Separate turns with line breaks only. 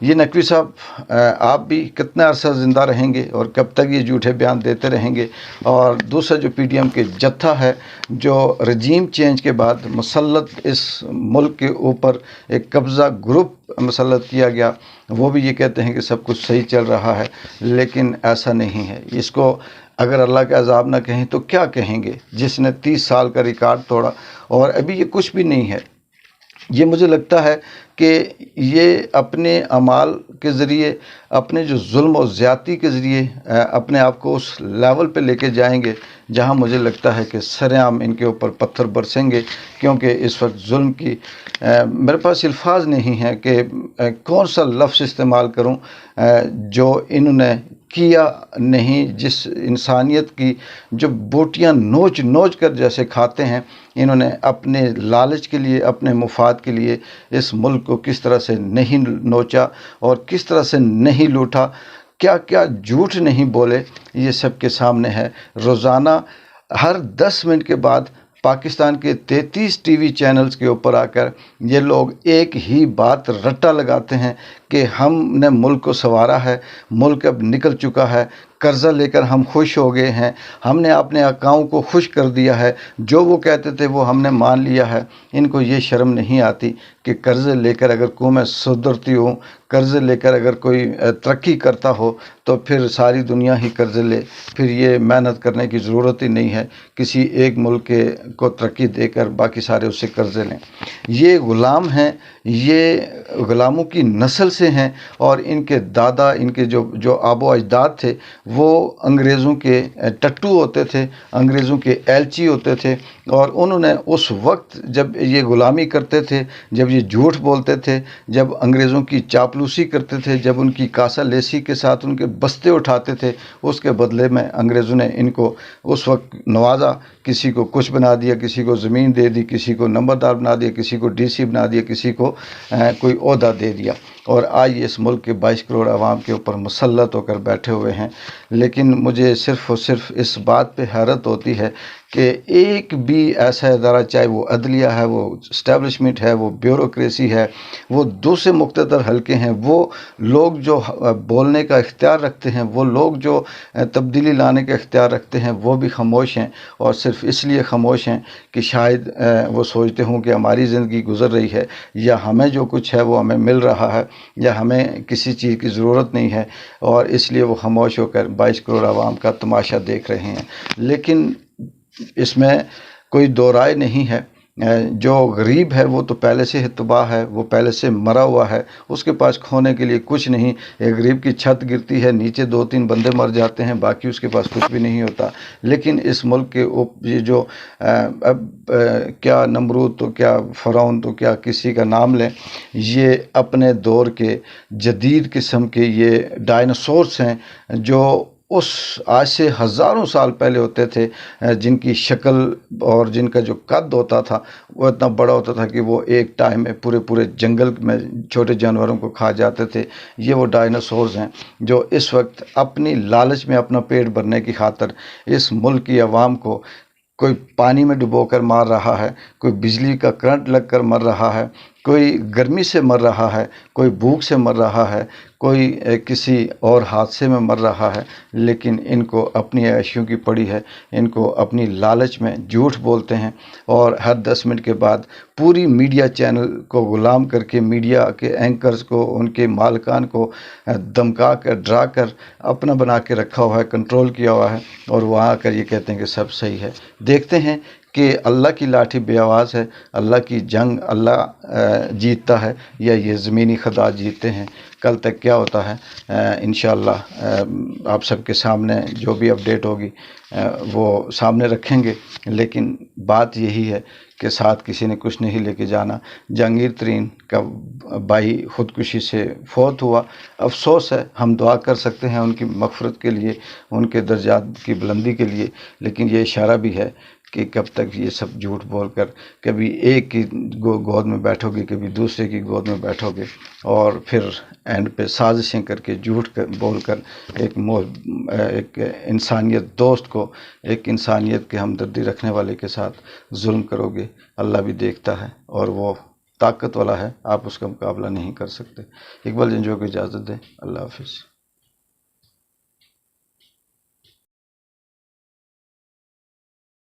یہ نقوی صاحب آپ بھی کتنا عرصہ زندہ رہیں گے اور کب تک یہ جھوٹے بیان دیتے رہیں گے؟ اور دوسرا جو پی ڈی ایم کے جتھا ہے جو رجیم چینج کے بعد مسلط اس ملک کے اوپر ایک قبضہ گروپ مسلط کیا گیا، وہ بھی یہ کہتے ہیں کہ سب کچھ صحیح چل رہا ہے، لیکن ایسا نہیں ہے۔ اس کو اگر اللہ کا عذاب نہ کہیں تو کیا کہیں گے؟ جس نے 30 سال کا ریکارڈ توڑا اور ابھی یہ کچھ بھی نہیں ہے۔ یہ مجھے لگتا ہے کہ یہ اپنے اعمال کے ذریعے، اپنے جو ظلم و زیادتی کے ذریعے اپنے آپ کو اس لیول پہ لے کے جائیں گے جہاں مجھے لگتا ہے کہ سرعام ان کے اوپر پتھر برسیں گے، کیونکہ اس وقت ظلم کی میرے پاس الفاظ نہیں ہیں کہ کون سا لفظ استعمال کروں جو انہوں نے کیا نہیں۔ جس انسانیت کی جو بوٹیاں نوچ نوچ کر جیسے کھاتے ہیں، انہوں نے اپنے لالچ کے لیے، اپنے مفاد کے لیے اس ملک کو کس طرح سے نہیں نوچا اور کس طرح سے نہیں لوٹا، کیا کیا جھوٹ نہیں بولے، یہ سب کے سامنے ہے۔ روزانہ ہر 10 منٹ کے بعد پاکستان کے 33 ٹی وی چینلز کے اوپر آ کر یہ لوگ ایک ہی بات رٹا لگاتے ہیں کہ ہم نے ملک کو سنوارا ہے، ملک اب نکل چکا ہے، قرضہ لے کر ہم خوش ہو گئے ہیں، ہم نے اپنے آقاؤں کو خوش کر دیا ہے، جو وہ کہتے تھے وہ ہم نے مان لیا ہے۔ ان کو یہ شرم نہیں آتی کہ قرضے لے کر اگر قومیں سدھرتی ہوں، قرضے لے کر اگر کوئی ترقی کرتا ہو تو پھر ساری دنیا ہی قرضے لے، پھر یہ محنت کرنے کی ضرورت ہی نہیں ہے، کسی ایک ملک کو ترقی دے کر باقی سارے اس سے قرضے لیں۔ یہ غلام ہیں، یہ غلاموں کی نسل سے ہیں، اور ان کے دادا، ان کے جو آبا و اجداد تھے وہ انگریزوں کے ٹٹو ہوتے تھے، انگریزوں کے ایلچی ہوتے تھے، اور انہوں نے اس وقت جب یہ غلامی کرتے تھے، جب یہ جھوٹ بولتے تھے، جب انگریزوں کی چاپلوسی کرتے تھے، جب ان کی کاسہ لیسی کے ساتھ ان کے بستے اٹھاتے تھے، اس کے بدلے میں انگریزوں نے ان کو اس وقت نوازا، کسی کو کچھ بنا دیا، کسی کو زمین دے دی، کسی کو نمبردار بنا دیا، کسی کو ڈی سی بنا دیا، کسی کو کوئی عہدہ دے دیا، اور آج اس ملک کے 22 کروڑ عوام کے اوپر مسلط ہو کر بیٹھے ہوئے ہیں۔ لیکن مجھے صرف اور صرف اس بات پہ حیرت ہوتی ہے کہ ایک بھی ایسا ادارہ، چاہے وہ عدلیہ ہے، وہ اسٹیبلشمنٹ ہے، وہ بیوروکریسی ہے، وہ دوسرے مقتدر حلقے ہیں، وہ لوگ جو بولنے کا اختیار رکھتے ہیں، وہ لوگ جو تبدیلی لانے کا اختیار رکھتے ہیں، وہ بھی خاموش ہیں، اور صرف اس لیے خاموش ہیں کہ شاید وہ سوچتے ہوں کہ ہماری زندگی گزر رہی ہے، یا ہمیں جو کچھ ہے وہ ہمیں مل رہا ہے، یا ہمیں کسی چیز کی ضرورت نہیں ہے، اور اس لیے وہ خاموش ہو کر 22 کروڑ عوام کا تماشا دیکھ رہے ہیں۔ لیکن اس میں کوئی دو رائے نہیں ہے، جو غریب ہے وہ تو پہلے سے ہی تباہ ہے، وہ پہلے سے مرا ہوا ہے، اس کے پاس کھونے کے لیے کچھ نہیں۔ ایک غریب کی چھت گرتی ہے، نیچے 2-3 بندے مر جاتے ہیں، باقی اس کے پاس کچھ بھی نہیں ہوتا۔ لیکن اس ملک کے یہ جو اب کیا نمرود تو کیا فرعون تو کیا کسی کا نام لیں، یہ اپنے دور کے جدید قسم کے یہ ڈائناسورس ہیں، جو اس آج سے ہزاروں سال پہلے ہوتے تھے، جن کی شکل اور جن کا جو قد ہوتا تھا وہ اتنا بڑا ہوتا تھا کہ وہ ایک ٹائم میں پورے جنگل میں چھوٹے جانوروں کو کھا جاتے تھے۔ یہ وہ ڈائناسورز ہیں جو اس وقت اپنی لالچ میں اپنا پیٹ بھرنے کی خاطر اس ملک کی عوام کو کوئی پانی میں ڈبو کر مار رہا ہے، کوئی بجلی کا کرنٹ لگ کر مر رہا ہے، کوئی گرمی سے مر رہا ہے، کوئی بھوک سے مر رہا ہے، کوئی کسی اور حادثے میں مر رہا ہے، لیکن ان کو اپنی عیاشیوں کی پڑی ہے، ان کو اپنی لالچ میں جھوٹ بولتے ہیں، اور ہر 10 منٹ کے بعد پوری میڈیا چینل کو غلام کر کے، میڈیا کے اینکرز کو، ان کے مالکان کو دمکا کر، ڈرا کر اپنا بنا کے رکھا ہوا ہے، کنٹرول کیا ہوا ہے، اور وہاں آ کر یہ کہتے ہیں کہ سب صحیح ہے۔ دیکھتے ہیں کہ اللہ کی لاٹھی بے آواز ہے، اللہ کی جنگ اللہ جیتتا ہے یا یہ زمینی خدا جیتتے ہیں۔ کل تک کیا ہوتا ہے انشاءاللہ آپ سب کے سامنے جو بھی اپڈیٹ ہوگی وہ سامنے رکھیں گے، لیکن بات یہی ہے کہ ساتھ کسی نے کچھ نہیں لے کے جانا۔ جہانگیر ترین کا بھائی خودکشی سے فوت ہوا، افسوس ہے، ہم دعا کر سکتے ہیں ان کی مغفرت کے لیے، ان کے درجات کی بلندی کے لیے، لیکن یہ اشارہ بھی ہے کہ کب تک یہ سب جھوٹ بول کر کبھی ایک کی گود میں بیٹھو گے، کبھی دوسرے کی گود میں بیٹھو گے، اور پھر اینڈ پہ سازشیں کر کے جھوٹ بول کر ایک انسانیت دوست کو، ایک انسانیت کے ہمدردی رکھنے والے کے ساتھ ظلم کرو گے۔ اللہ بھی دیکھتا ہے اور وہ طاقت والا ہے، آپ اس کا مقابلہ نہیں کر سکتے۔ اقبال جنجو کو اجازت دیں، اللہ حافظ۔